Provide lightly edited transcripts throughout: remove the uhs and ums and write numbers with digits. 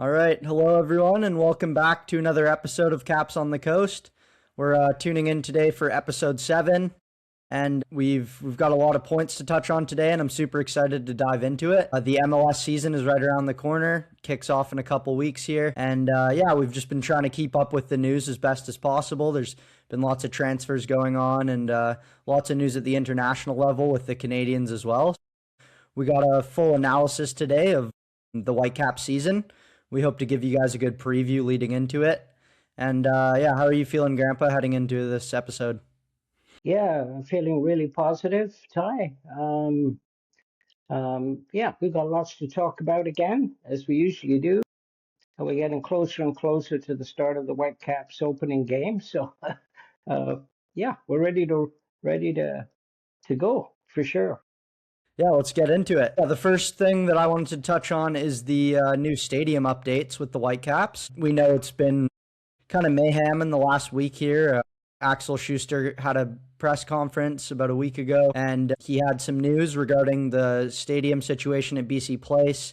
All right. Hello, everyone, and welcome back to another episode of Caps on the Coast. We're tuning in today for episode 7, and we've got a lot of points to touch on today, and I'm super excited to dive into it. The MLS season is right around the corner, kicks off in a couple weeks here, and we've just been trying to keep up with the news as best as possible. There's been lots of transfers going on, and lots of news at the international level with the Canadians as well. We got a full analysis today of the Whitecaps season. We hope to give you guys a good preview leading into it. And how are you feeling, Grandpa, heading into this episode? Yeah, I'm feeling really positive, Ty. We've got lots to talk about again, as we usually do. And we're getting closer and closer to the start of the Whitecaps opening game. So, we're ready to go for sure. Yeah, let's get into it. The first thing that I wanted to touch on is the new stadium updates with the Whitecaps. We know it's been kind of mayhem in the last week here. Axel Schuster had a press conference about a week ago, and he had some news regarding the stadium situation at BC Place,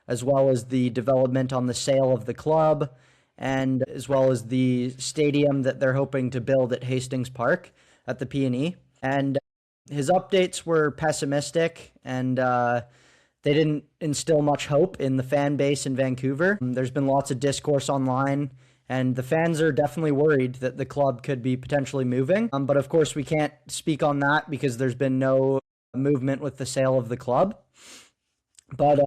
as well as the development on the sale of the club, and as well as the stadium that they're hoping to build at Hastings Park at the P&E. And his updates were pessimistic, and they didn't instill much hope in the fan base in Vancouver. There's been lots of discourse online, and the fans are definitely worried that the club could be potentially moving. But of course, we can't speak on that because there's been no movement with the sale of the club. But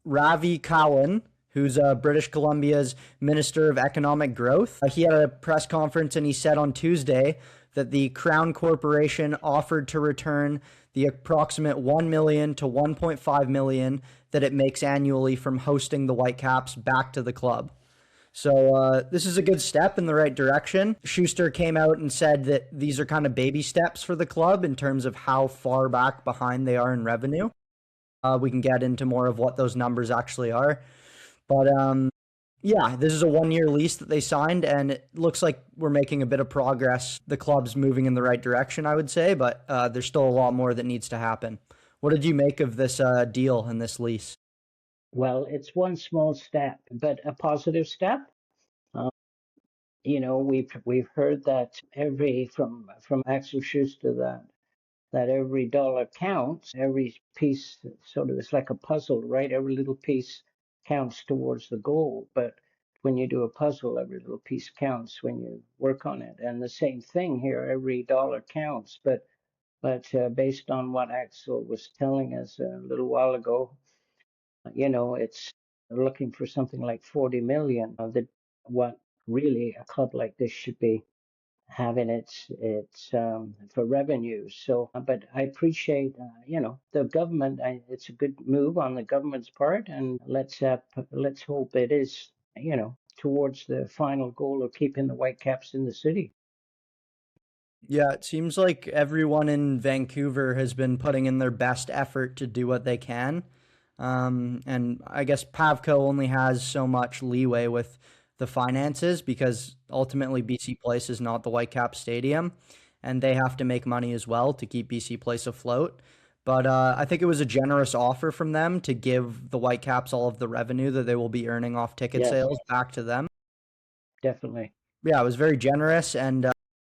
Ravi Kahlon, who's British Columbia's Minister of Economic Growth, he had a press conference and he said on Tuesday that the Crown Corporation offered to return the approximate $1 million to $1.5 million that it makes annually from hosting the Whitecaps back to the club. So this is a good step in the right direction. Schuster came out and said that these are kind of baby steps for the club in terms of how far back behind they are in revenue. We can get into more of what those numbers actually are. But this is a 1-year lease that they signed, and it looks like we're making a bit of progress. The club's moving in the right direction, I would say, but there's still a lot more that needs to happen. What did you make of this deal and this lease? Well, it's one small step, but a positive step. We've heard that from Axel Schuster that every dollar counts, every piece sort of, it's like a puzzle, right? Every little piece counts towards the goal. But when you do a puzzle, every little piece counts when you work on it. And the same thing here, every dollar counts. But based on what Axel was telling us a little while ago, it's looking for something like 40 million of what really a club like this should be having its for revenue. So, but I appreciate the government. It's a good move on the government's part, and let's hope it is towards the final goal of keeping the Whitecaps in the city. Yeah, it seems like everyone in Vancouver has been putting in their best effort to do what they can. And I guess Pavco only has so much leeway with the finances because ultimately BC Place is not the Whitecaps Stadium, and they have to make money as well to keep BC Place afloat. But I think it was a generous offer from them to give the Whitecaps all of the revenue that they will be earning off ticket sales back to them. Definitely. Yeah, it was very generous, and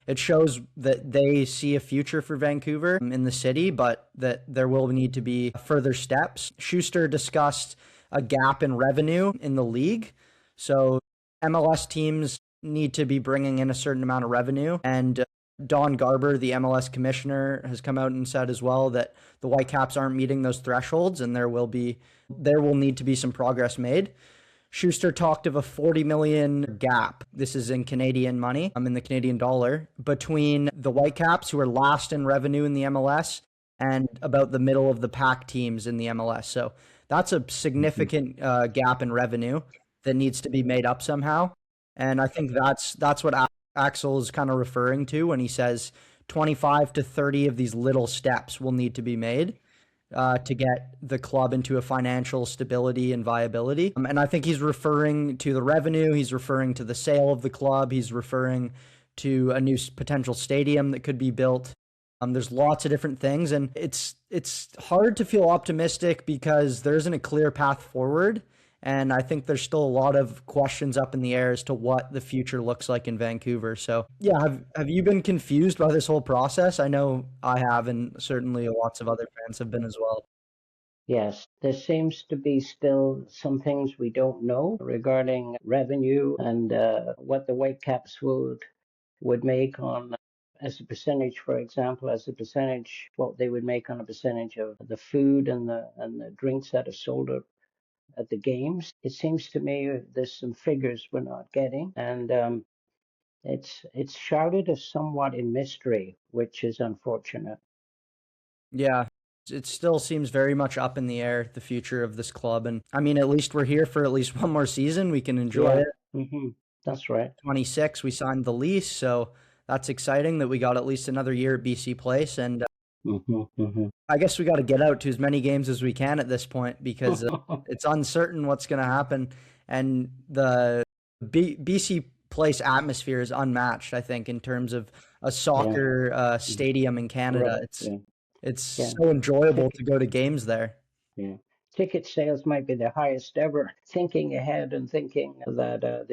it shows that they see a future for Vancouver in the city, but that there will need to be further steps. Schuster discussed a gap in revenue in the league. So MLS teams need to be bringing in a certain amount of revenue. And Don Garber, the MLS commissioner, has come out and said as well that the Whitecaps aren't meeting those thresholds, and there will need to be some progress made. Schuster talked of a 40 million gap. This is in Canadian money, in the Canadian dollar, between the Whitecaps, who are last in revenue in the MLS, and about the middle of the pack teams in the MLS. So that's a significant gap in revenue that needs to be made up somehow. And I think that's what Axel is kind of referring to when he says 25 to 30 of these little steps will need to be made to get the club into a financial stability and viability. And I think he's referring to the revenue. He's referring to the sale of the club. He's referring to a new potential stadium that could be built. There's lots of different things, and it's hard to feel optimistic because there isn't a clear path forward. And I think there's still a lot of questions up in the air as to what the future looks like in Vancouver. So, yeah, have you been confused by this whole process? I know I have, and certainly lots of other fans have been as well. Yes, there seems to be still some things we don't know regarding revenue and what the Whitecaps would make on as a percentage, for example, as a percentage, what they would make on a percentage of the food and the drinks that are sold at the games. It seems to me there's some figures we're not getting, and it's shrouded as somewhat in mystery, which is unfortunate. Yeah, it still seems very much up in the air, the future of this club. And I mean, at least we're here for at least one more season. We can enjoy Yeah, it. that's right. 26, we signed the lease. So that's exciting that we got at least another year at BC Place. And I guess we got to get out to as many games as we can at this point because it's uncertain what's going to happen. And the BC Place atmosphere is unmatched, I think, in terms of a Yeah, soccer stadium in Canada. right. Yeah, It's yeah. so enjoyable to Ticket, go to games there. yeah. Ticket sales might be the highest ever. Thinking ahead and thinking that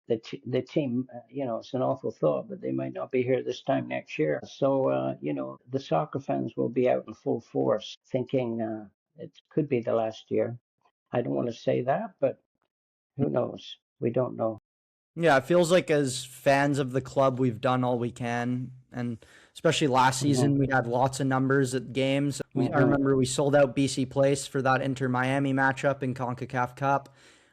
the team, it's an awful thought, but they might not be here this time next year. So, the soccer fans will be out in full force, thinking it could be the last year. I don't want to say that, but who knows? We don't know. Yeah, it feels like as fans of the club, we've done all we can, and especially last Hmm. season, we had lots of numbers at games. I Hmm. remember we sold out BC Place for that Inter Miami matchup in Concacaf Cup.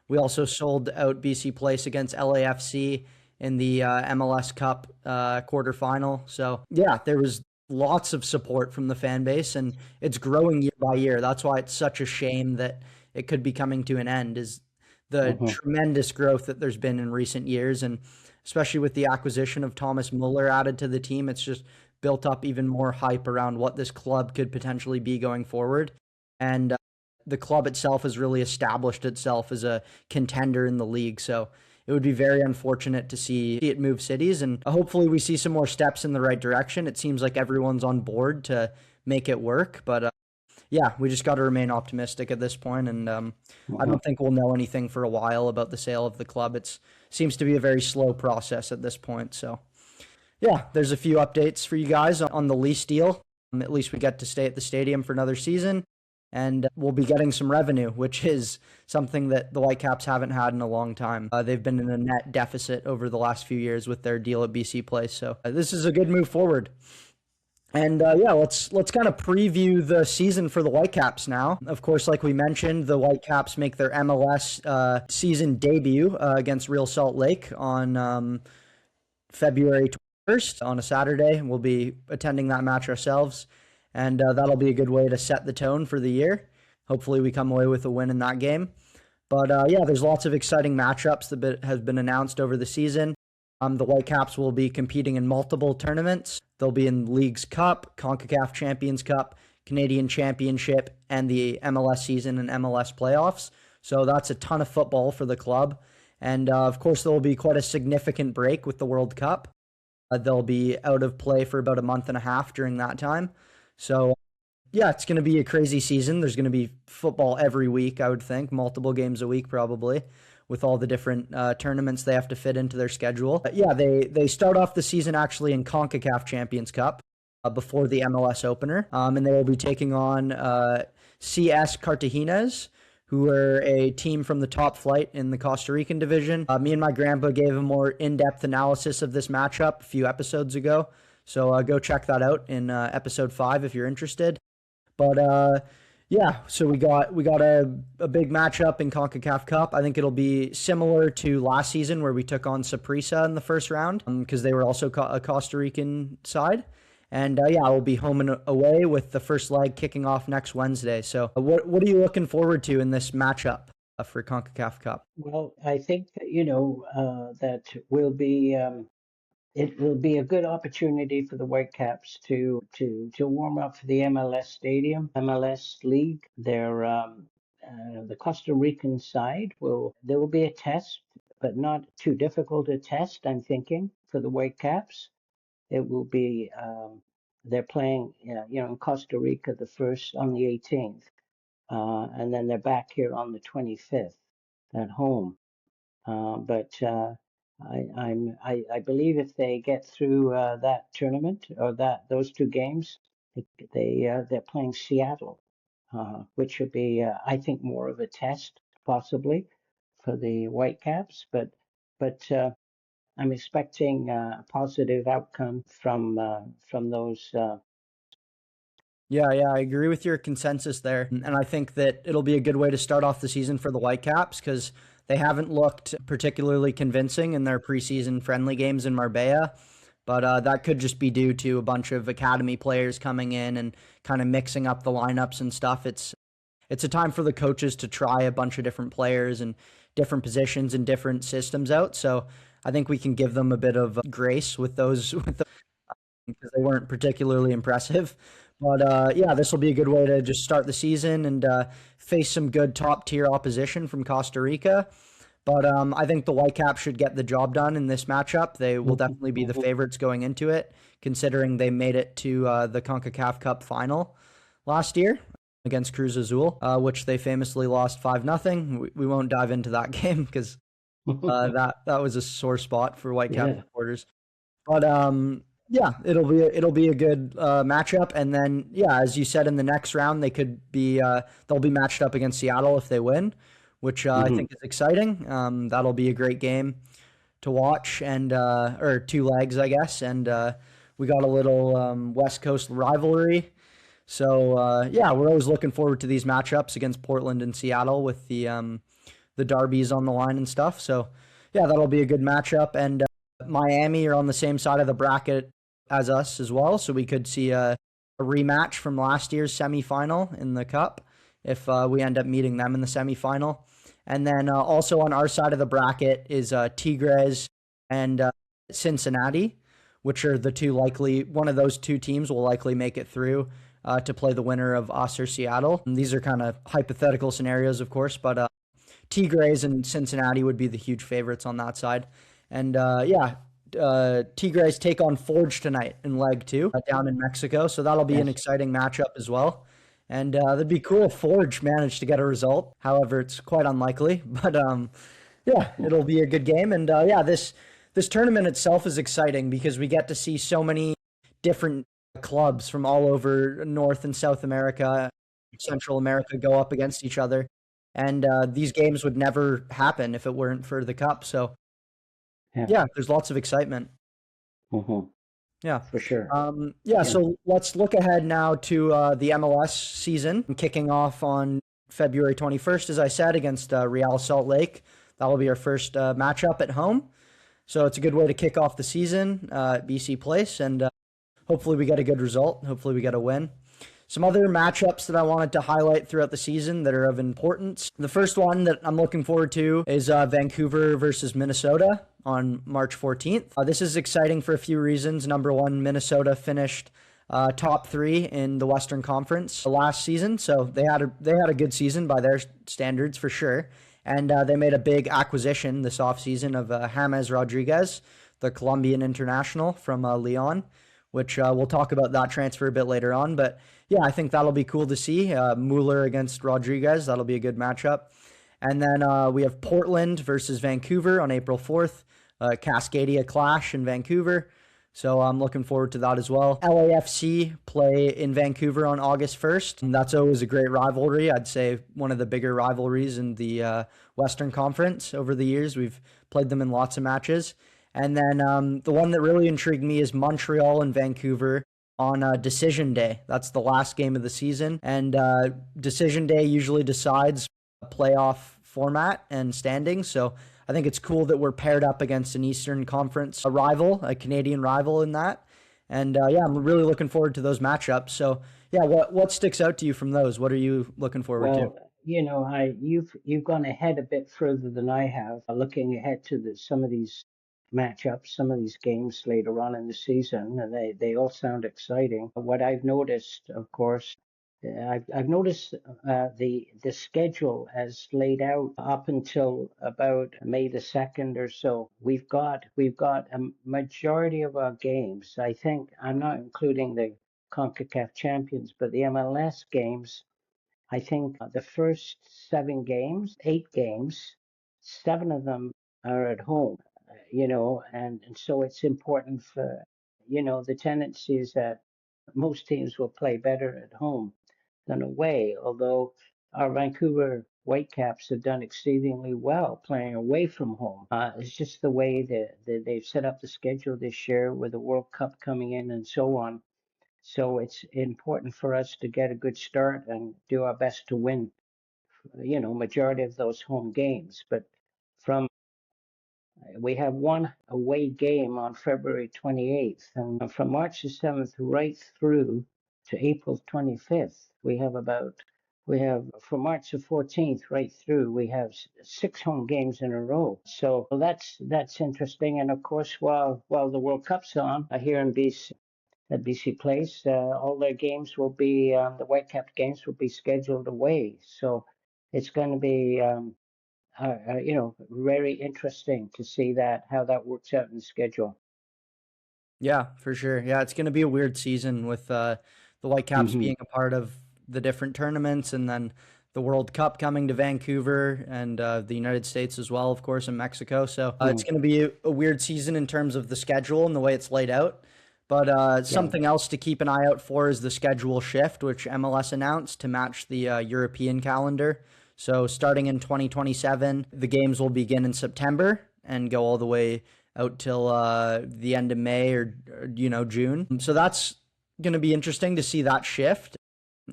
We also sold out BC Place against LAFC in the MLS Cup quarterfinal. So yeah, there was lots of support from the fan base, and it's growing year by year. That's why it's such a shame that it could be coming to an end. Is the Hmm. tremendous growth that there's been in recent years, and especially with the acquisition of Thomas Muller added to the team, it's just built up even more hype around what this club could potentially be going forward. And the club itself has really established itself as a contender in the league. So it would be very unfortunate to see it move cities. And hopefully we see some more steps in the right direction. It seems like everyone's on board to make it work. But yeah, we just got to remain optimistic at this point, and I Hmm. don't think we'll know anything for a while about the sale of the club. It seems to be a very slow process at this point. So yeah, there's a few updates for you guys on the lease deal. At least we get to stay at the stadium for another season, and we'll be getting some revenue, which is something that the Whitecaps haven't had in a long time. They've been in a net deficit over the last few years with their deal at BC Place, so this is a good move forward. And yeah, let's kind of preview the season for the Whitecaps now. Of course, like we mentioned, the Whitecaps make their MLS season debut against Real Salt Lake on February 21st on a Saturday. We'll be attending that match ourselves, and that'll be a good way to set the tone for the year. Hopefully, we come away with a win in that game. But yeah, there's lots of exciting matchups that have been announced over the season. The Whitecaps will be competing in multiple tournaments. They'll be in Leagues Cup, CONCACAF Champions Cup, Canadian Championship, and the MLS season and MLS playoffs. So that's a ton of football for the club. And of course, there will be quite a significant break with the World Cup. They'll be out of play for about a month and a half during that time. So yeah, it's going to be a crazy season. There's going to be football every week, I would think, multiple games a week probably, with all the different tournaments they have to fit into their schedule. But yeah, they start off the season actually in CONCACAF Champions Cup before the MLS opener, and they will be taking on CS Cartagenas, who are a team from the top flight in the Costa Rican division. Me and my grandpa gave a more in-depth analysis of this matchup a few episodes ago, so go check that out in episode 5 if you're interested. But yeah, so we got a big matchup in CONCACAF Cup. I think it'll be similar to last season where we took on Saprissa in the first round because they were also a Costa Rican side. And yeah, we'll be home and away with the first leg kicking off next Wednesday. So what are you looking forward to in this matchup for CONCACAF Cup? Well, I think that will be. It will be a good opportunity for the Whitecaps to warm up for the MLS Stadium, MLS League. The Costa Rican side will there will be a test, but not too difficult a test. I'm thinking for the Whitecaps, it will be they're playing in Costa Rica the first on the 18th, and then they're back here on the 25th. at home. But I believe if they get through that tournament or those two games, they're playing Seattle, which would be I think more of a test possibly for the Whitecaps. But I'm expecting a positive outcome from those. Yeah, I agree with your consensus there. And I think that it'll be a good way to start off the season for the Whitecaps because they haven't looked particularly convincing in their preseason friendly games in Marbella. But that could just be due to a bunch of academy players coming in and kind of mixing up the lineups and stuff. It's a time for the coaches to try a bunch of different players and different positions and different systems out. So I think we can give them a bit of grace with those because they weren't particularly impressive. But yeah, this will be a good way to just start the season and face some good top tier opposition from Costa Rica. But I think the Whitecaps should get the job done in this matchup. They will definitely be the favorites going into it, considering they made it to the CONCACAF Cup final last year against Cruz Azul, which they famously lost 5-0. We won't dive into that game because that was a sore spot for Whitecap Yeah. supporters. But yeah, it'll be a good matchup, and then yeah, as you said, in the next round they'll be matched up against Seattle if they win, which I think is exciting. That'll be a great game to watch, and or two legs, I guess, and we got a little West Coast rivalry. So yeah, we're always looking forward to these matchups against Portland and Seattle with the derbies on the line and stuff. So yeah, that'll be a good matchup, and Miami are on the same side of the bracket as us as well, so we could see a rematch from last year's semifinal in the Cup if we end up meeting them in the semifinal. And then also on our side of the bracket is Tigres and Cincinnati, which are the two likely, one of those two teams will likely make it through to play the winner of us or Seattle. And these are kind of hypothetical scenarios, of course, but Tigres and Cincinnati would be the huge favorites on that side. And yeah, Tigres take on Forge tonight in leg two down in Mexico. So that'll be an exciting matchup as well. And that'd be cool if Forge managed to get a result. However, it's quite unlikely. But yeah, it'll be a good game. And yeah, this tournament itself is exciting because we get to see so many different clubs from all over North and South America, Central America go up against each other. And these games would never happen if it weren't for the Cup. So yeah, there's lots of excitement. Yeah, for sure. Yeah, so let's look ahead now to the MLS season, kicking off on February 21st, as I said, against Real Salt Lake. That will be our first matchup at home. So it's a good way to kick off the season at BC Place, and hopefully we get a good result. Hopefully we get a win. Some other matchups that I wanted to highlight throughout the season that are of importance. The first one that I'm looking forward to is Vancouver versus Minnesota on March 14th. This is exciting for a few reasons. Number one, Minnesota finished top three in the Western Conference last season, so they had a good season by their standards for sure. And they made a big acquisition this offseason of James Rodriguez, the Colombian international from Lyon, which we'll talk about that transfer a bit later on. But yeah, I think that'll be cool to see. Mueller against Rodriguez, that'll be a good matchup. And then we have Portland versus Vancouver on April 4th, Cascadia Clash in Vancouver. So I'm looking forward to that as well. LAFC play in Vancouver on August 1st. And that's always a great rivalry. I'd say one of the bigger rivalries in the Western Conference over the years. We've played them in lots of matches. And then the one that really intrigued me is Montreal and Vancouver on Decision Day. That's the last game of the season. And Decision Day usually decides a playoff format and standings. So I think it's cool that we're paired up against an Eastern Conference rival, a Canadian rival in that. And yeah, I'm really looking forward to those matchups. So yeah, what sticks out to you from those? What are you looking forward to? You know, you've gone ahead a bit further than I have, looking ahead to some of these matchups, some of these games later on in the season, and they all sound exciting. What I've noticed, of course, I've noticed the schedule as laid out up until about May the 2nd or so. We've got a majority of our games. I think I'm not including the CONCACAF champions, but the MLS games. I think the first 7 games, 8 games, 7 of them are at home, and so it's important for, the tendency is that most teams will play better at home than away, although our Vancouver Whitecaps have done exceedingly well playing away from home. It's just the way that they've set up the schedule this year with the World Cup coming in and so on. So it's important for us to get a good start and do our best to win, majority of those home games. But from we have one away game on February 28th, and from March the 7th right through to April 25th, we have from March the 14th right through, we have 6 home games in a row. So that's interesting. And of course, while the World Cup's on here in BC, at BC Place, all their games will be the Whitecaps games will be scheduled away. So it's going to be very interesting to see that how that works out in the schedule. Yeah, for sure. Yeah, it's going to be a weird season with the Whitecaps Mm-hmm. being a part of the different tournaments, and then the World Cup coming to Vancouver, and the United States as well, of course, and Mexico. So it's going to be a weird season in terms of the schedule and the way it's laid out. But Yeah. something else to keep an eye out for is the schedule shift, which MLS announced to match the European calendar. So starting in 2027, the games will begin in September and go all the way out till the end of May or June. So that's going to be interesting to see that shift,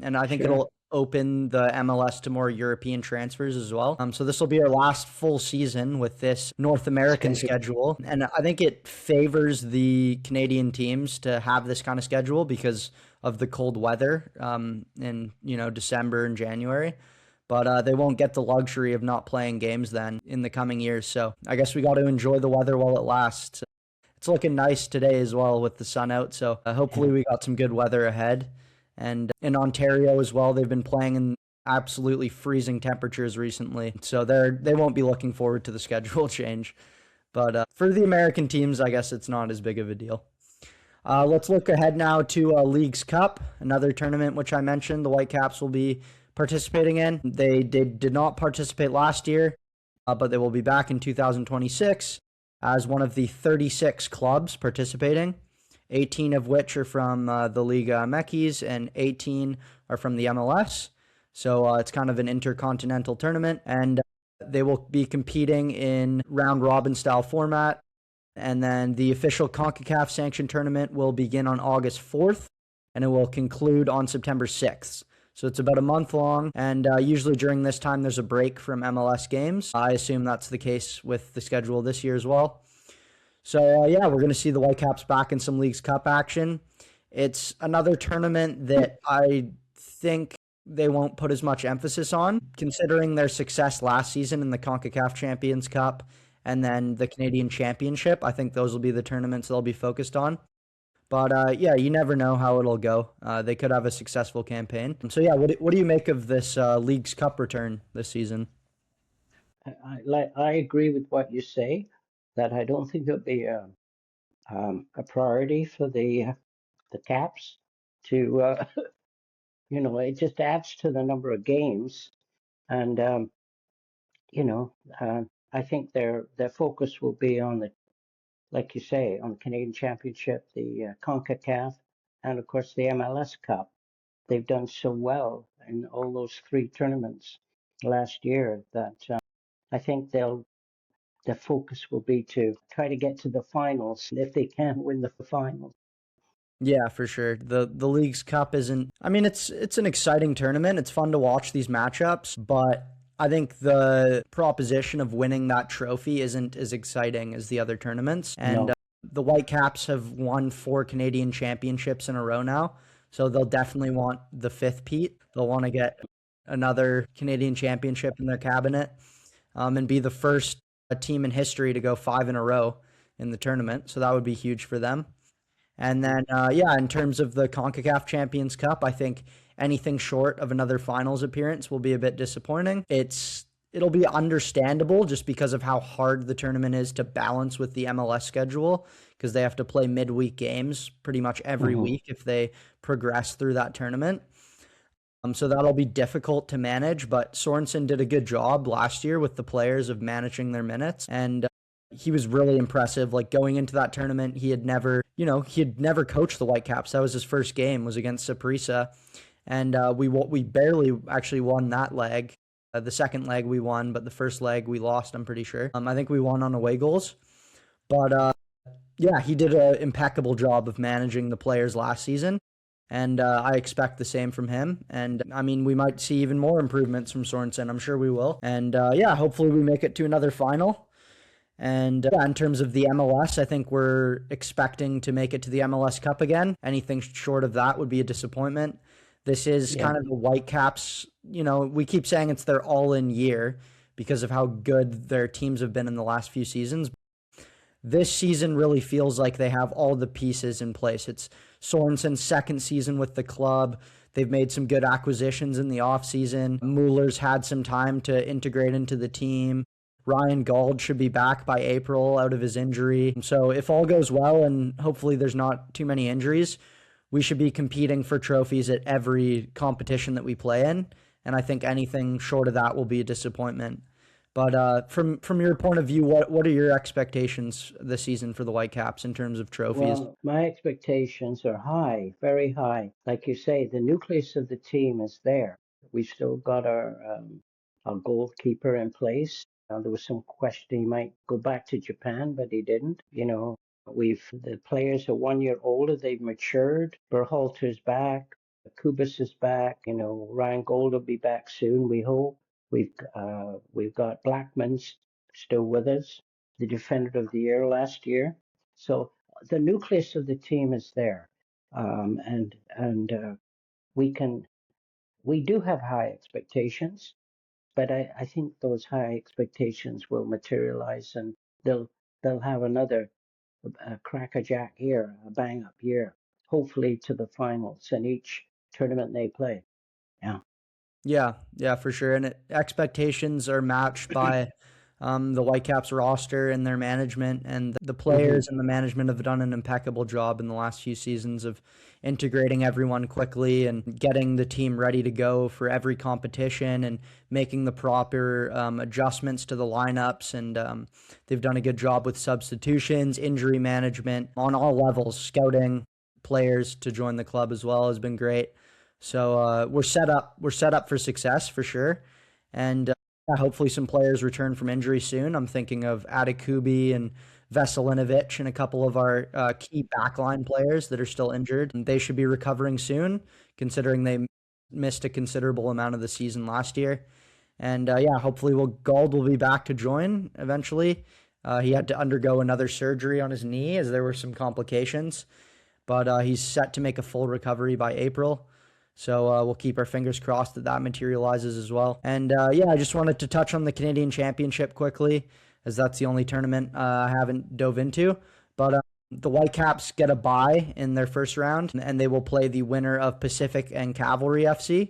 and I think Sure. it'll open the MLS to more European transfers as well. So this will be our last full season with this North American schedule, and I think it favors the Canadian teams to have this kind of schedule because of the cold weather in December and January. But they won't get the luxury of not playing games then in the coming years. So I guess we got to enjoy the weather while it lasts. It's looking nice today as well with the sun out. So hopefully we got some good weather ahead. And in Ontario as well, they've been playing in absolutely freezing temperatures recently. So they won't be looking forward to the schedule change. But for the American teams, I guess it's not as big of a deal. Let's look ahead now to Leagues Cup, another tournament which I mentioned the Whitecaps will be participating in. They did not participate last year, but they will be back in 2026 as one of the 36 clubs participating, 18 of which are from the Liga MX and 18 are from the MLS. So it's kind of an intercontinental tournament, and they will be competing in round robin style format. And then the official CONCACAF sanctioned tournament will begin on August 4th, and it will conclude on September 6th. So it's about a month long, and usually during this time there's a break from MLS games. I assume that's the case with the schedule this year as well. So yeah, we're going to see the Whitecaps back in some Leagues Cup action. It's another tournament that I think they won't put as much emphasis on, considering their success last season in the CONCACAF Champions Cup and then the Canadian Championship. I think those will be the tournaments they'll be focused on. But yeah, you never know how it'll go. They could have a successful campaign. So yeah, what do you make of this Leagues Cup return this season? I agree with what you say, that I don't think it'll be a priority for the Caps to it just adds to the number of games, and you know I think their focus will be on the, like you say, on the Canadian Championship, the CONCACAF, and of course the MLS Cup. They've done so well in all those 3 tournaments last year that I think the focus will be to try to get to the finals if they can win the finals. Yeah, for sure. The Leagues Cup isn't. I mean, it's an exciting tournament. It's fun to watch these matchups, but I think the proposition of winning that trophy isn't as exciting as the other tournaments. And No. the Whitecaps have won 4 Canadian championships in a row now, so they'll definitely want the fifth Pete. They'll want to get another Canadian championship in their cabinet, and be the first team in history to go 5 in a row in the tournament. So that would be huge for them. And then, yeah, in terms of the CONCACAF Champions Cup, I think anything short of another finals appearance will be a bit disappointing. It'll be understandable just because of how hard the tournament is to balance with the MLS schedule, because they have to play midweek games pretty much every Mm-hmm. week if they progress through that tournament. So that'll be difficult to manage, but Sorensen did a good job last year with the players of managing their minutes. And he was really impressive. Like going into that tournament, he had never coached the Whitecaps. That was his first game, was against Saprissa. And we barely actually won that leg. The second leg we won, but the first leg we lost, I'm pretty sure. I think we won on away goals. But yeah, he did an impeccable job of managing the players last season. And I expect the same from him. And I mean, we might see even more improvements from Sorensen. I'm sure we will. And yeah, hopefully we make it to another final. And yeah, in terms of the MLS, I think we're expecting to make it to the MLS Cup again. Anything short of that would be a disappointment. This is kind of the Whitecaps. We keep saying it's their all-in year because of how good their teams have been in the last few seasons. This season really feels like they have all the pieces in place. It's Sorensen's second season with the club. They've made some good acquisitions in the offseason. Mueller's had some time to integrate into the team. Ryan Gauld should be back by April out of his injury. So if all goes well and hopefully there's not too many injuries, we should be competing for trophies at every competition that we play in. And I think anything short of that will be a disappointment. But from your point of view, what are your expectations this season for the Whitecaps in terms of trophies? Well, my expectations are high, very high. Like you say, the nucleus of the team is there. We've still got our goalkeeper in place. There was some question he might go back to Japan, but he didn't. The players are 1 year older. They've matured. Berhalter's back. Kubas is back. Ryan Gold will be back soon, we hope. We've got Blackman still with us, the defender of the year last year. So the nucleus of the team is there, and we do have high expectations, but I think those high expectations will materialize, and they'll have another crackerjack year, a bang up year, hopefully to the finals in each tournament they play. Yeah. Yeah, for sure. And expectations are matched by the Whitecaps roster and their management, and the players and the management have done an impeccable job in the last few seasons of integrating everyone quickly and getting the team ready to go for every competition and making the proper adjustments to the lineups. And they've done a good job with substitutions, injury management on all levels. Scouting players to join the club as well has been great. So we're set up. We're set up for success for sure, and hopefully some players return from injury soon. I'm thinking of Adekubi and Veselinovic and a couple of our key backline players that are still injured. They should be recovering soon, considering they missed a considerable amount of the season last year. And yeah, hopefully Gauld will be back to join eventually. He had to undergo another surgery on his knee as there were some complications, but he's set to make a full recovery by April. So we'll keep our fingers crossed that materializes as well. And yeah, I just wanted to touch on the Canadian Championship quickly, as that's the only tournament I haven't dove into. But the Whitecaps get a bye in their first round, and they will play the winner of Pacific and Cavalry FC.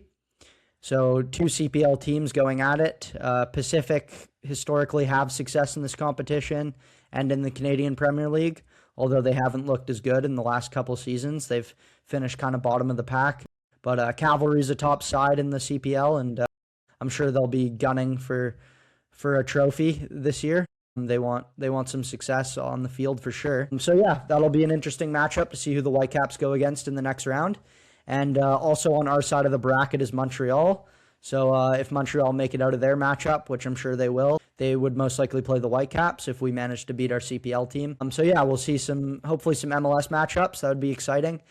So two CPL teams going at it. Pacific historically have success in this competition and in the Canadian Premier League, although they haven't looked as good in the last couple seasons. They've finished kind of bottom of the pack. But Cavalry's a top side in the CPL, and I'm sure they'll be gunning for a trophy this year. They want some success on the field for sure. So yeah, that'll be an interesting matchup to see who the Whitecaps go against in the next round. And also on our side of the bracket is Montreal. So if Montreal make it out of their matchup, which I'm sure they will, they would most likely play the Whitecaps if we manage to beat our CPL team. So yeah, we'll see hopefully some MLS matchups. That would be exciting.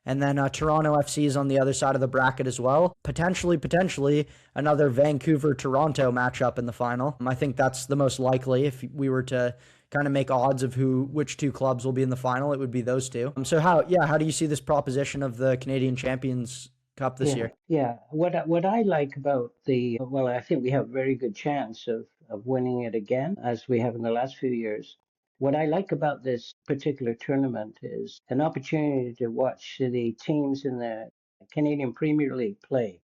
And then Toronto FC is on the other side of the bracket as well. Potentially another Vancouver-Toronto matchup in the final. I think that's the most likely. If we were to kind of make odds of which two clubs will be in the final, it would be those two. So how do you see this proposition of the Canadian Champions Cup this year? Yeah. What I like about I think we have a very good chance of winning it again, as we have in the last few years. What I like about this particular tournament is an opportunity to watch the teams in the Canadian Premier League play,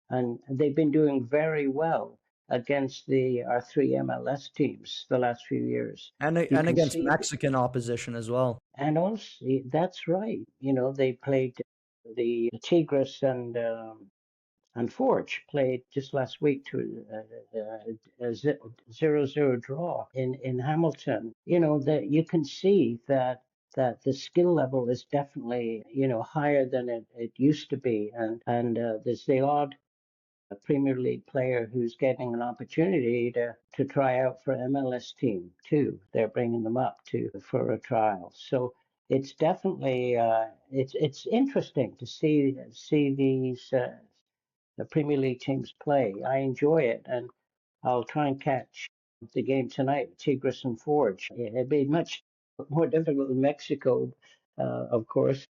and they've been doing very well against our three MLS teams the last few years. And against Mexican opposition as well. And also, that's right. They played the Tigres and and Forge played just last week to a 0-0 draw in Hamilton. You know that you can see that the skill level is definitely higher than it used to be, and there's the odd Premier League player who's getting an opportunity to try out for MLS team too. They're bringing them up to for a trial. So it's definitely it's interesting to see these the Premier League teams play. I enjoy it, and I'll try and catch the game tonight, Tigres and Forge. It'd be much more difficult in Mexico, of course.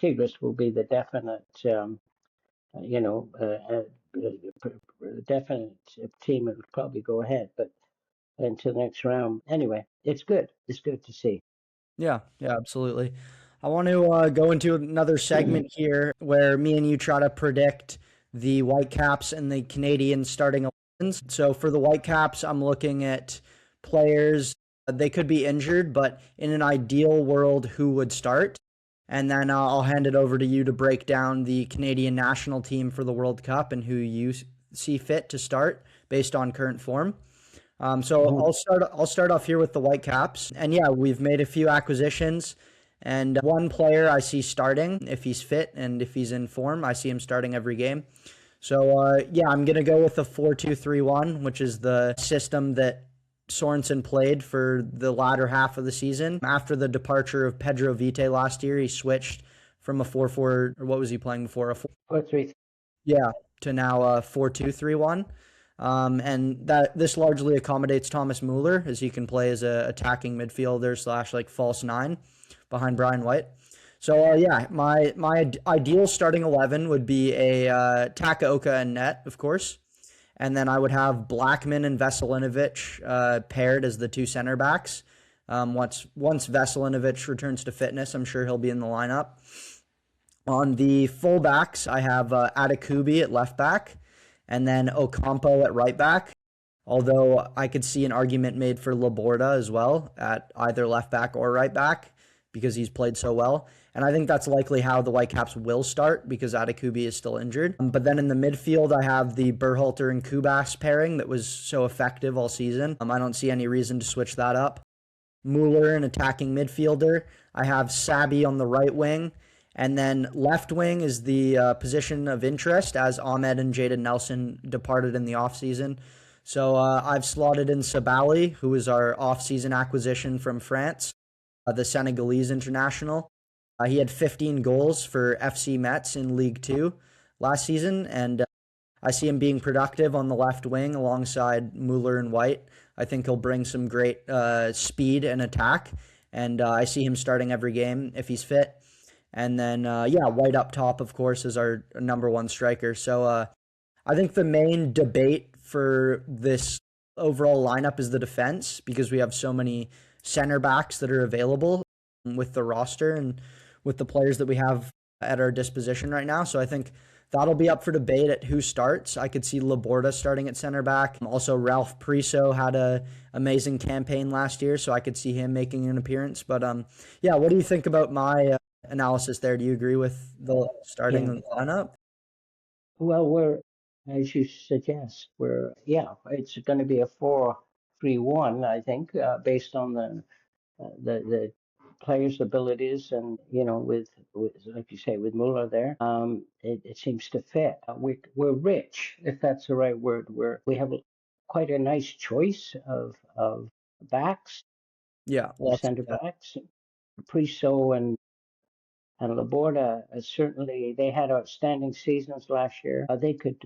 Tigres will be the definite you know, definite team that would probably go ahead, but into the next round. Anyway, it's good. It's good to see. Yeah, yeah, absolutely. I want to go into another segment here where me and you try to predict the Whitecaps and the Canadian starting 11s. So for the Whitecaps, I'm looking at players. They could be injured, but in an ideal world, who would start? And then I'll hand it over to you to break down the Canadian national team for the World Cup and who you see fit to start based on current form. So Mhm. I'll start off here with the Whitecaps. And yeah, we've made a few acquisitions, and one player I see starting if he's fit and if he's in form. I see him starting every game. So yeah, I'm gonna go with the 4-2-3-1, which is the system that Sorensen played for the latter half of the season. After the departure of Pedro Vite last year, he switched from a 4-4, or what was he playing before? 4-3. Yeah, to now 4-2-3-1. And that this largely accommodates Thomas Mueller, as he can play as a attacking midfielder slash like false nine behind Brian White. So yeah, my ideal starting 11 would be a Takaoka and net, of course, and then I would have Blackman and Veselinovic paired as the two center backs. Once Veselinovic returns to fitness, I'm sure he'll be in the lineup. On the fullbacks, I have Atakubi at left back, and then Ocampo at right back. Although I could see an argument made for Laborda as well at either left back or right back because he's played so well. And I think that's likely how the Whitecaps will start because Atakubi is still injured. But then in the midfield, I have the Berhalter and Kubas pairing that was so effective all season. I don't see any reason to switch that up. Mueller, an attacking midfielder. I have Sabi on the right wing. And then left wing is the position of interest as Ahmed and Jadon Nelson departed in the offseason. So I've slotted in Sabali, who is our off-season acquisition from France, the Senegalese international. He had 15 goals for FC Metz in League Two last season, and I see him being productive on the left wing alongside Mueller and White. I think he'll bring some great speed and attack, and I see him starting every game if he's fit. And then, yeah, White up top, of course, is our number one striker. So I think the main debate for this overall lineup is the defense because we have so many center backs that are available with the roster and with the players that we have at our disposition right now. So I think that'll be up for debate at who starts. I could see Laborda starting at center back. Also, Ralph Priso had a amazing campaign last year, so I could see him making an appearance. But yeah, what do you think about my analysis there? Do you agree with the Yeah. starting lineup? Well, as you suggest, yeah, it's going to be a 4-3-1, I think, based on the players' abilities, and with like you say, with Muller there, it seems to fit. We're rich, if that's the right word. We have quite a nice choice of backs, Yeah, lots of center depth. backs. Priso and Laborda, certainly they had outstanding seasons last year. They could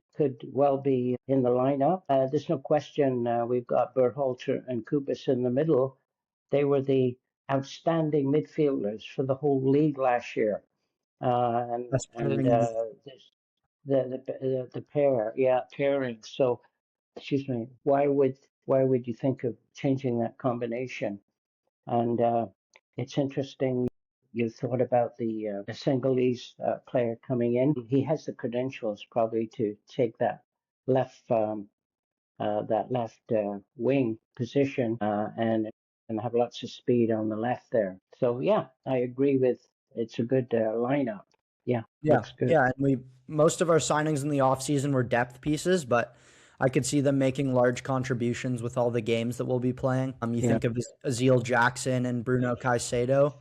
well be in the lineup. There's no question. We've got Berhalter and Kubas in the middle. They were the outstanding midfielders for the whole league last year. And Best and pairing in the this, the pair, yeah, pairing. So, excuse me. Why would you think of changing that combination? And it's interesting you thought about the Senegalese player coming in. He has the credentials probably to take left that left wing position and have lots of speed on the left there. So yeah, I agree with it's a good lineup. Yeah, Yeah, looks good. yeah, and most of our signings in the offseason were depth pieces, but I could see them making large contributions with all the games that we'll be playing. You Yeah. think of Azil Jackson and Bruno Caicedo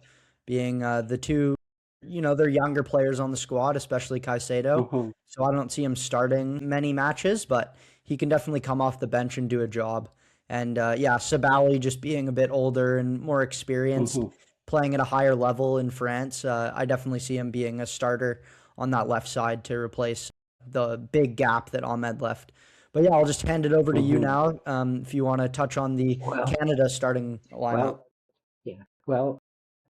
being the two, they're younger players on the squad, especially Caicedo. Hmm. So I don't see him starting many matches, but he can definitely come off the bench and do a job. And yeah, Sabali just being a bit older and more experienced, Hmm. playing at a higher level in France, I definitely see him being a starter on that left side to replace the big gap that Ahmed left. But yeah, I'll just hand it over to you Hmm. now if you want to touch on the Well, Canada starting lineup. well, yeah. Well,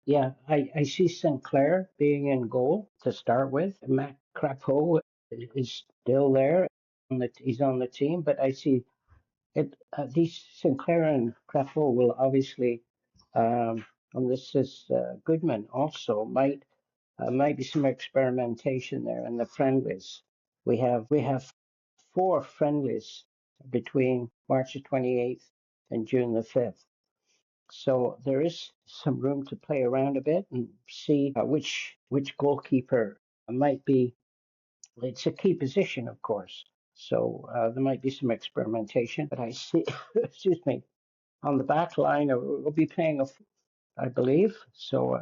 yeah, I see Sinclair being in goal to start with. Matt Crapo is still there. He's on the team, but I see it. These Sinclair and Crapo will obviously, um, and this is Goodman also might be some experimentation there in the friendlies. We have 4 friendlies between March the 28th and June the 5th. So there is some room to play around a bit and see which goalkeeper might be. It's a key position, of course. So there might be some experimentation. But I see, excuse me, on the back line, we'll be playing I believe. So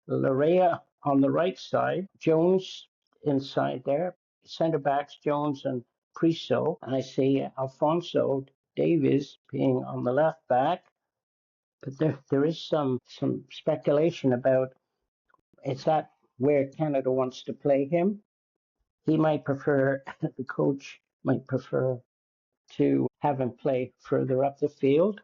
Larea on the right side, Jones inside there, centre backs Jones and Priso. And I see Alfonso Davies being on the left back. But there is some speculation about is that where Canada wants to play him. He might prefer the coach might prefer to have him play further up the field.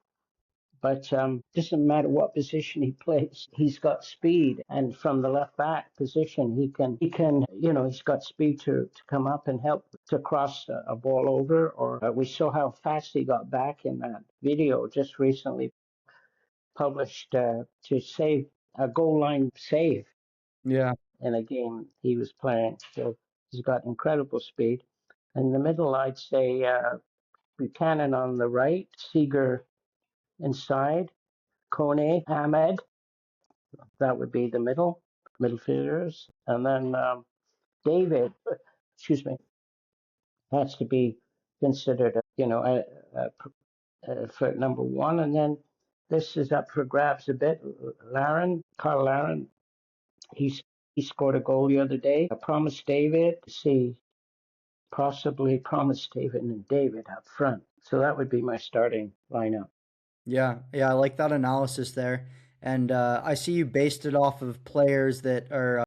But doesn't matter what position he plays, he's got speed, and from the left back position, he's got speed to come up and help to cross a ball over. Or we saw how fast he got back in that video just recently published to save a goal line save Yeah. in a game he was playing. So he's got incredible speed. In the middle, I'd say Buchanan on the right, Seeger inside, Kone, Ahmed. That would be the midfielders, and then David. Excuse me, has to be considered, for number one, and then this is up for grabs a bit. Carl Laren, he's he scored a goal the other day. I promised David, see, possibly promised David and David up front. So that would be my starting lineup. Yeah, yeah, I like that analysis there. And I see you based it off of players that are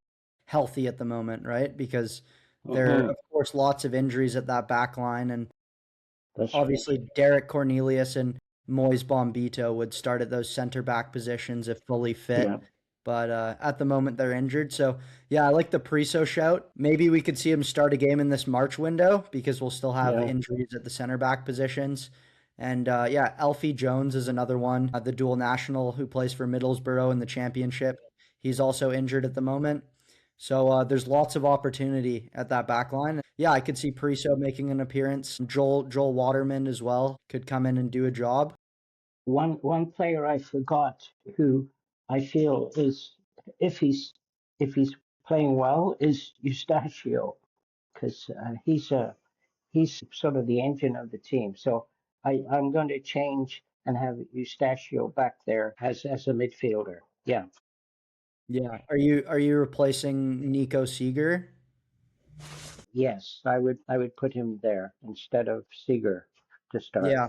healthy at the moment, right? Because there are, Mm-hmm. of course, lots of injuries at that back line. And That's right. obviously, Derek Cornelius and Moise Bombito would start at those center back positions if fully fit. Yeah, But at the moment, they're injured. So, yeah, I like the Priso shout. Maybe we could see him start a game in this March window because we'll still have yeah. injuries at the center back positions. And yeah, Alfie Jones is another one, the dual national who plays for Middlesbrough in the championship. He's also injured at the moment. So there's lots of opportunity at that back line. Yeah, I could see Priso making an appearance. Joel Waterman as well could come in and do a job. One player I forgot who I feel is if he's if he's playing well is Eustachio because he's sort of the engine of the team. So I'm going to change and have Eustachio back there as a midfielder. Yeah. Yeah. Are you replacing Nico Seeger? Yes, I would put him there instead of Seeger to start. Yeah.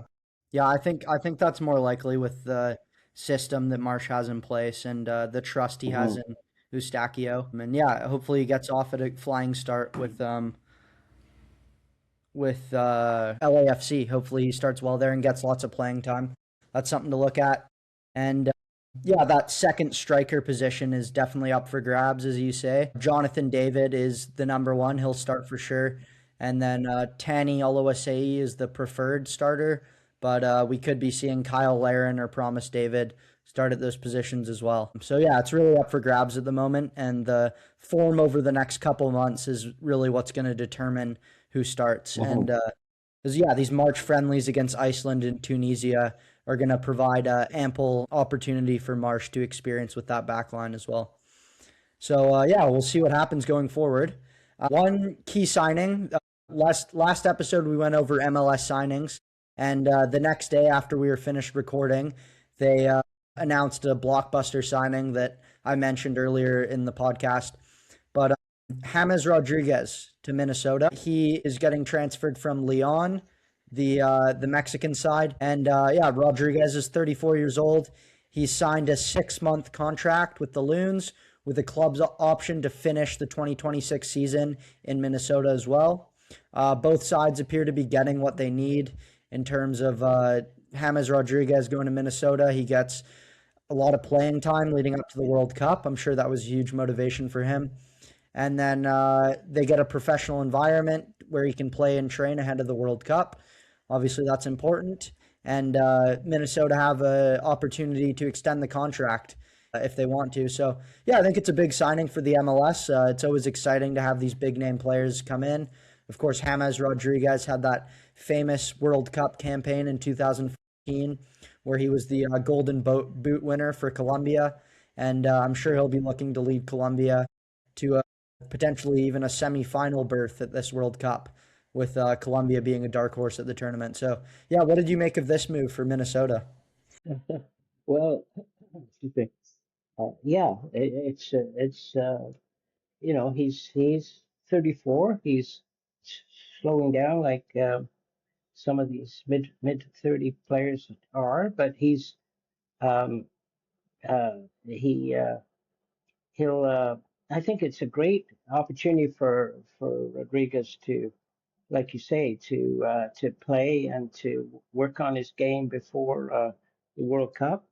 Yeah, I think that's more likely with the system that Marsh has in place and the trust he has Hmm. in Eustachio. And yeah, hopefully he gets off at a flying start with LAFC. Hopefully he starts well there and gets lots of playing time. That's something to look at. And yeah, that second striker position is definitely up for grabs, as you say. Jonathan David is the number one. He'll start for sure. And then Tani Oluwaseyi is the preferred starter. But we could be seeing Kyle Laren or Promise David start at those positions as well. So yeah, it's really up for grabs at the moment. And the form over the next couple months is really what's going to determine who starts. Hmm. And because yeah, these March friendlies against Iceland and Tunisia are going to provide ample opportunity for Marsh to experience with that back line as well. So yeah, we'll see what happens going forward. One key signing. Last episode we went over MLS signings, and the next day after we were finished recording, they announced a blockbuster signing that I mentioned earlier in the podcast. But James Rodriguez to Minnesota. He is getting transferred from Leon, the Mexican side, and yeah, Rodriguez is 34 years old. He's signed a 6-month contract with the Loons, with the club's option to finish the 2026 season in Minnesota as well. Both sides appear to be getting what they need in terms of James Rodriguez going to Minnesota. He gets a lot of playing time leading up to the World Cup. I'm sure that was a huge motivation for him. And then they get a professional environment where he can play and train ahead of the World Cup. Obviously, that's important. And Minnesota have an opportunity to extend the contract if they want to. So, yeah, I think it's a big signing for the MLS. It's always exciting to have these big name players come in. Of course, James Rodriguez had that famous World Cup campaign in 2014 where he was the Golden Boot winner for Colombia. And I'm sure he'll be looking to lead Colombia to potentially even a semi-final berth at this World Cup, with Colombia being a dark horse at the tournament. So, yeah, what did you make of this move for Minnesota? Well, excuse me. Yeah, it's he's 34. He's slowing down like some of these mid 30 players are, but um, he he'll I think it's a great opportunity for Rodriguez to, like you say, to play and to work on his game before the World Cup.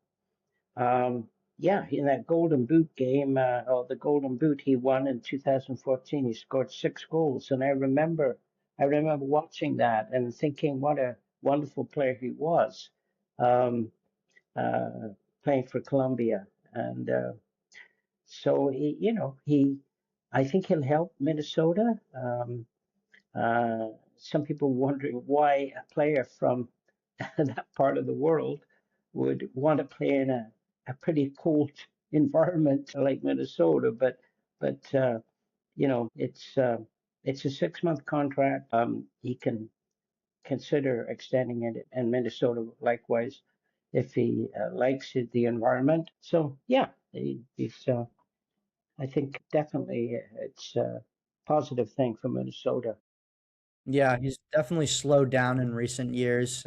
Um, yeah, in that Golden Boot game, or the Golden Boot he won in 2014, he scored 6 goals, and I remember watching that and thinking what a wonderful player he was, um, uh, playing for Colombia, and so I think he'll help Minnesota. Some people wondering why a player from that part of the world would want to play in a pretty cold environment like Minnesota, but it's a 6-month contract. He can consider extending it, and Minnesota likewise if he likes the environment. So yeah, he's I think definitely it's a positive thing for Minnesota. Yeah, he's definitely slowed down in recent years.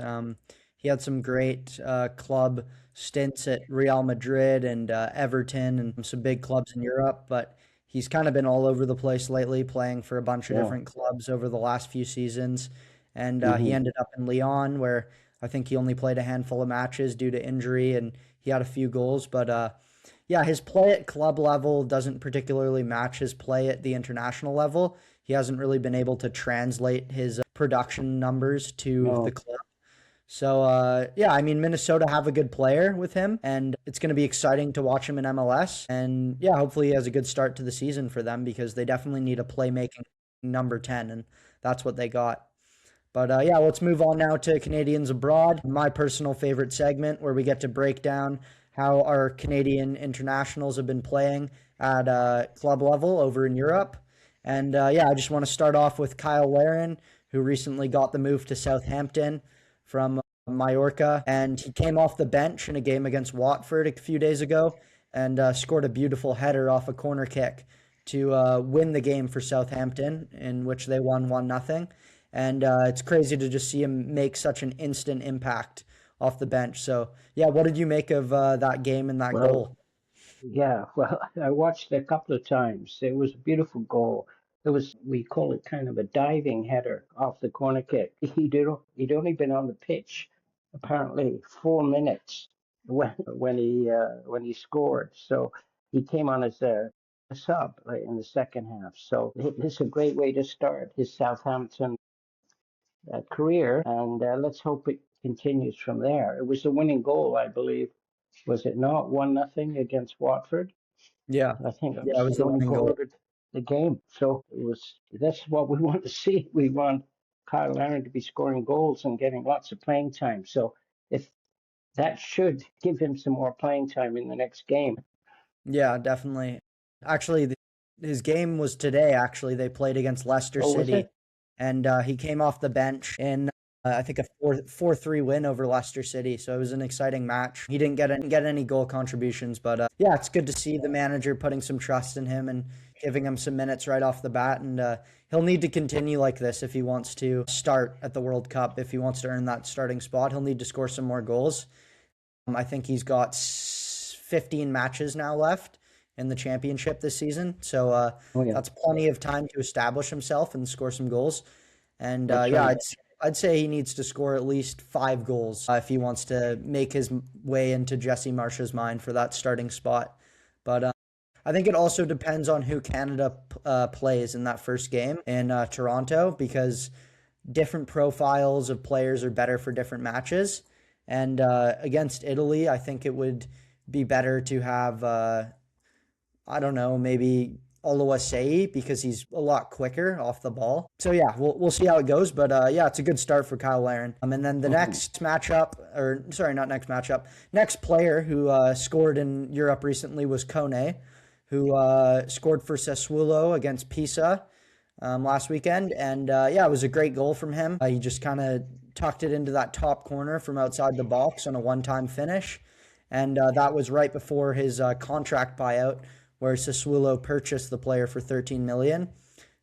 He had some great club stints at Real Madrid and Everton and some big clubs in Europe, but he's kind of been all over the place lately, playing for a bunch of Yeah. different clubs over the last few seasons. And he Hmm. ended up in Lyon, where I think he only played a handful of matches due to injury, and he had a few goals. But yeah, his play at club level doesn't particularly match his play at the international level. He hasn't really been able to translate his production numbers to the No. club. So yeah, I mean Minnesota have a good player with him, and it's going to be exciting to watch him in MLS. And yeah, hopefully he has a good start to the season for them because they definitely need a playmaking number 10, and that's what they got. But yeah, let's move on now to Canadians abroad, my personal favorite segment where we get to break down how our Canadian internationals have been playing at club level over in Europe. And yeah, I just want to start off with Kyle Larin, who recently got the move to Southampton from Mallorca. And he came off the bench in a game against Watford a few days ago and scored a beautiful header off a corner kick to win the game for Southampton, in which they won 1-0. And it's crazy to just see him make such an instant impact off the bench. So, yeah, what did you make of that game and that Well, goal? yeah, well, I watched it a couple of times. It was a beautiful goal. We call it kind of a diving header off the corner kick. He'd only been on the pitch apparently 4 minutes when he scored. So he came on as a sub, like, in the second half. So it's a great way to start his Southampton career, and let's hope it continues from there. It was the winning goal, I believe. Was it not 1-0 against Watford? Yeah. I think it Yeah, it was was the the only winning goal goal. of the game. So that's what we want to see. We want Kyle Larin to be scoring goals and getting lots of playing time. So if that should give him some more playing time in the next game. Yeah, definitely. Actually, his game was today. Actually, they played against Leicester Oh, was City, it? and he came off the bench in I think a 4-3 win over Leicester City. So it was an exciting match. He didn't get any goal contributions, but yeah, it's good to see the manager putting some trust in him and giving him some minutes right off the bat. And he'll need to continue like this if he wants to start at the World Cup. If he wants to earn that starting spot, he'll need to score some more goals. I think he's got 15 matches now left in the championship this season. So Oh, yeah, that's plenty of time to establish himself and score some goals. And that's yeah, right. I'd say he needs to score at least 5 goals if he wants to make his way into Jesse Marsh's mind for that starting spot. But I think it also depends on who Canada plays in that first game in Toronto, because different profiles of players are better for different matches. And against Italy, I think it would be better to have, I don't know, maybe Oluwaseyi, because he's a lot quicker off the ball. So yeah, we'll see how it goes. But yeah, it's a good start for Kyle Larin. And then the Hmm. next matchup, or sorry, not next matchup, next player who scored in Europe recently was Kone, who scored for Sassuolo against Pisa last weekend. And yeah, it was a great goal from him. He just kind of tucked it into that top corner from outside the box on a one-time finish. And that was right before his contract buyout, where Sassuolo purchased the player for 13 million.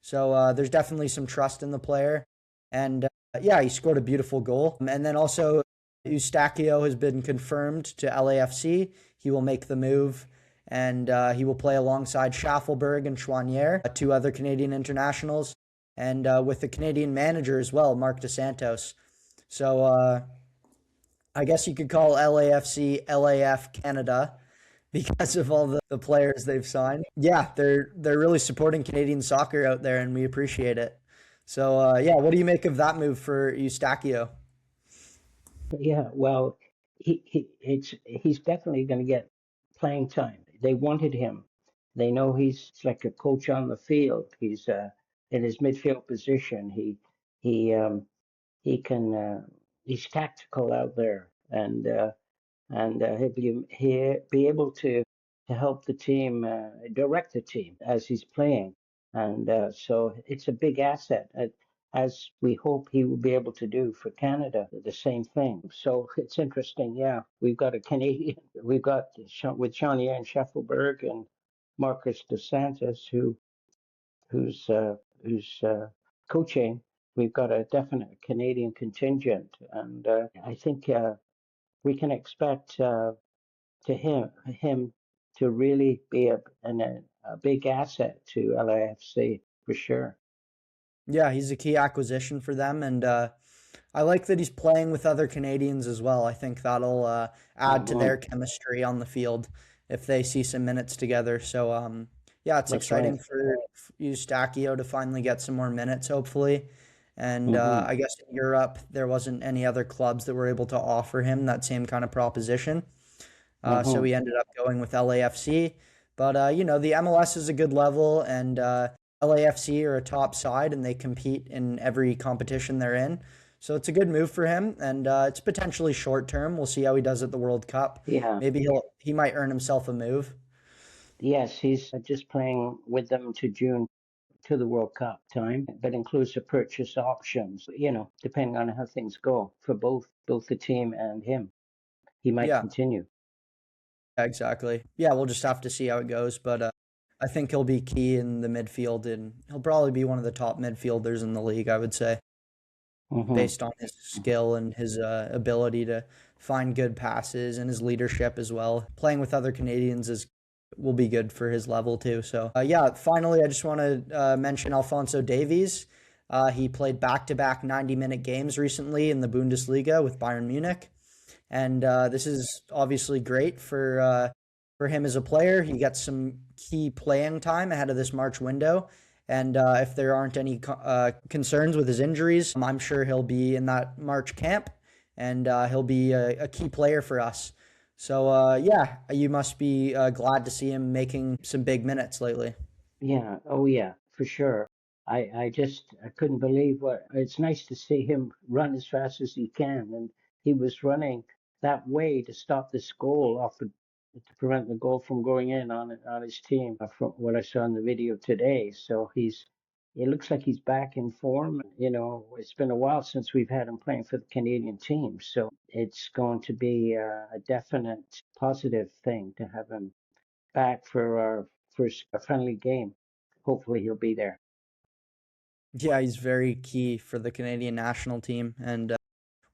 So there's definitely some trust in the player. And yeah, he scored a beautiful goal. And then also, Eustachio has been confirmed to LAFC. He will make the move, and he will play alongside Schaffelberg and Chouanier, two other Canadian internationals, and with the Canadian manager as well, Mark DeSantos. So I guess you could call LAFC LAF Canada because of all the players they've signed. Yeah, they're really supporting Canadian soccer out there, and we appreciate it. So yeah, what do you make of that move for Eustachio? Yeah, well, he's definitely going to get playing time. They wanted him. They know he's like a coach on the field. He's in his midfield position. He he can he's tactical out there, and he'll be able to help the team, direct the team as he's playing, and so it's a big asset. As we hope he will be able to do for Canada, the same thing. So it's interesting. Yeah, we've got a Canadian. We've got with Shawnee and Scheffelberg and Marcus DeSantis, who's coaching. We've got a definite Canadian contingent, and I think we can expect to him to really be a big asset to LAFC for sure. Yeah, he's a key acquisition for them, and I like that he's playing with other Canadians as well. I think that'll add to Hmm. their chemistry on the field if they see some minutes together. So yeah, it's That's right. exciting for Eustachio to finally get some more minutes, hopefully. And Hmm. I guess in Europe there wasn't any other clubs that were able to offer him that same kind of proposition. So Hmm. he ended up going with LAFC. But you know, the MLS is a good level, and LAFC are a top side, and they compete in every competition they're in. So it's a good move for him, and it's potentially short term. We'll see how he does at the World Cup. Yeah. Maybe he might earn himself a move. Yes, he's just playing with them to June, to the World Cup time, but includes the purchase options. Depending on how things go for both the team and him, he might Yeah, continue. exactly. Yeah, we'll just have to see how it goes. But I think he'll be key in the midfield, and he'll probably be one of the top midfielders in the league, I would say, Hmm. based on his skill and his ability to find good passes and his leadership as well. Playing with other Canadians is will be good for his level too. So yeah, finally, I just want to mention Alfonso Davies. He played back-to-back 90-minute games recently in the Bundesliga with Bayern Munich, and this is obviously great for him as a player. He gets some key playing time ahead of this March window, and if there aren't any concerns with his injuries, I'm sure he'll be in that March camp, and he'll be a key player for us. So yeah, you must be glad to see him making some big minutes lately. Yeah, oh yeah, for sure. I couldn't believe what it's nice to see him run as fast as he can, and he was running that way to stop this goal off the to prevent the goal from going in on his team from what I saw in the video today. So it looks like he's back in form. It's been a while since we've had him playing for the Canadian team. So it's going to be a definite positive thing to have him back for our first friendly game. Hopefully he'll be there. Yeah, he's very key for the Canadian national team, and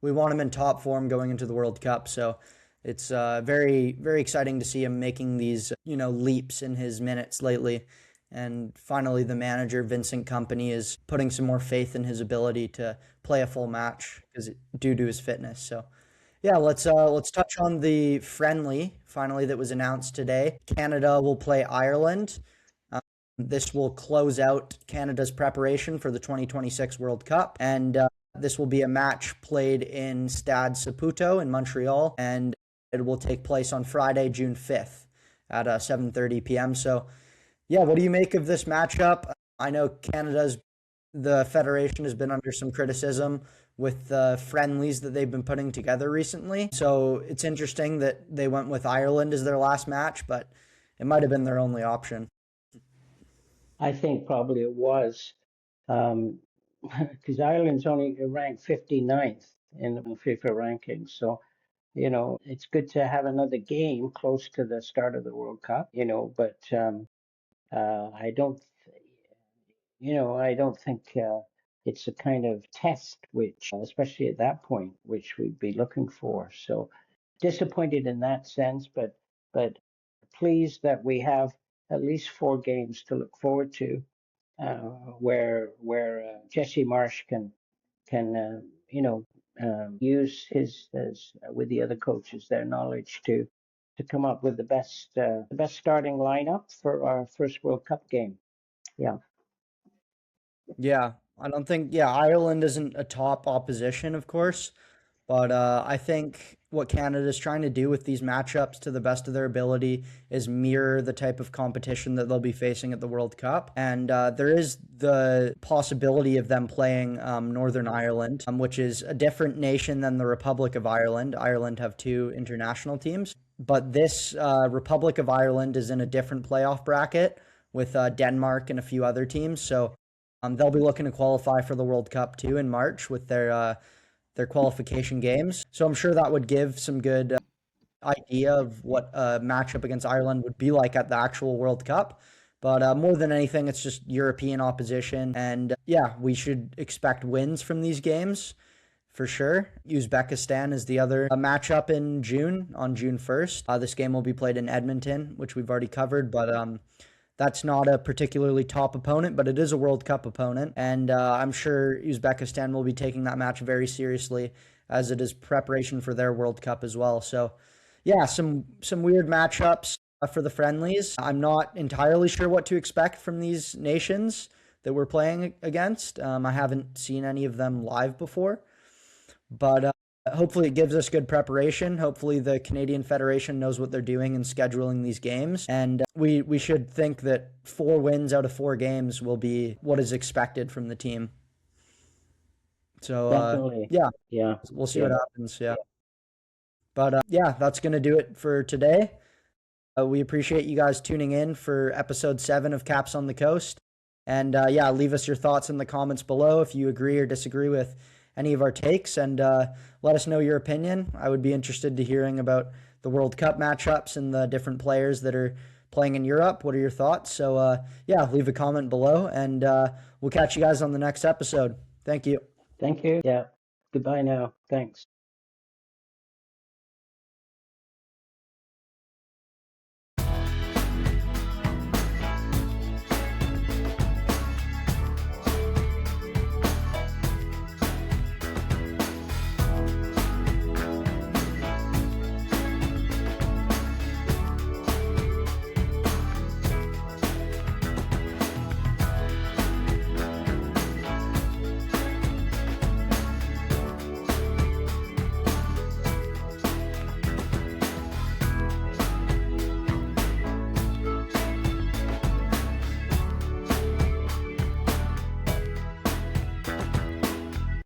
we want him in top form going into the World Cup. So it's very, very exciting to see him making these, leaps in his minutes lately. And finally, the manager, Vincent Kompany, is putting some more faith in his ability to play a full match due to his fitness. So, yeah, let's touch on the friendly finally that was announced today. Canada will play Ireland. This will close out Canada's preparation for the 2026 World Cup, and this will be a match played in Stade Saputo in Montreal, and it will take place on Friday, June 5th at 7:30 p.m. So, yeah, what do you make of this matchup? I know the federation has been under some criticism with the friendlies that they've been putting together recently. So it's interesting that they went with Ireland as their last match, but it might have been their only option. I think probably it was, because Ireland's only ranked 59th in the FIFA rankings. So, it's good to have another game close to the start of the World Cup, but I don't, I don't think it's a kind of test which, especially at that point, which we'd be looking for. So disappointed in that sense, but pleased that we have at least 4 games to look forward to, where Jesse Marsh can use his with the other coaches their knowledge to come up with the best starting lineup for our first World Cup game. Yeah. Yeah, I don't think, yeah, Ireland isn't a top opposition, of course, but I think what Canada is trying to do with these matchups to the best of their ability is mirror the type of competition that they'll be facing at the World Cup. And there is the possibility of them playing Northern Ireland, which is a different nation than the Republic of Ireland. Ireland have 2 international teams, but this Republic of Ireland is in a different playoff bracket with Denmark and a few other teams. So they'll be looking to qualify for the World Cup too in March with their qualification games. So I'm sure that would give some good idea of what a matchup against Ireland would be like at the actual World Cup. But more than anything, it's just European opposition. And yeah, we should expect wins from these games for sure. Uzbekistan is the other matchup in June, on June 1st. This game will be played in Edmonton, which we've already covered. But that's not a particularly top opponent, but it is a World Cup opponent. And I'm sure Uzbekistan will be taking that match very seriously as it is preparation for their World Cup as well. So, yeah, some weird matchups for the friendlies. I'm not entirely sure what to expect from these nations that we're playing against. I haven't seen any of them live before, but hopefully it gives us good preparation. Hopefully the Canadian Federation knows what they're doing in scheduling these games. And we should think that 4 wins out of 4 games will be what is expected from the team. So, Definitely. yeah, we'll see what happens. Yeah. But yeah, that's going to do it for today. We appreciate you guys tuning in for episode 7 of Caps on the Coast. And yeah, leave us your thoughts in the comments below if you agree or disagree with any of our takes, and let us know your opinion. I would be interested to hearing about the World Cup matchups and the different players that are playing in Europe. What are your thoughts? So yeah, leave a comment below, and we'll catch you guys on the next episode. Thank you. Thank you. Yeah. Goodbye now. Thanks.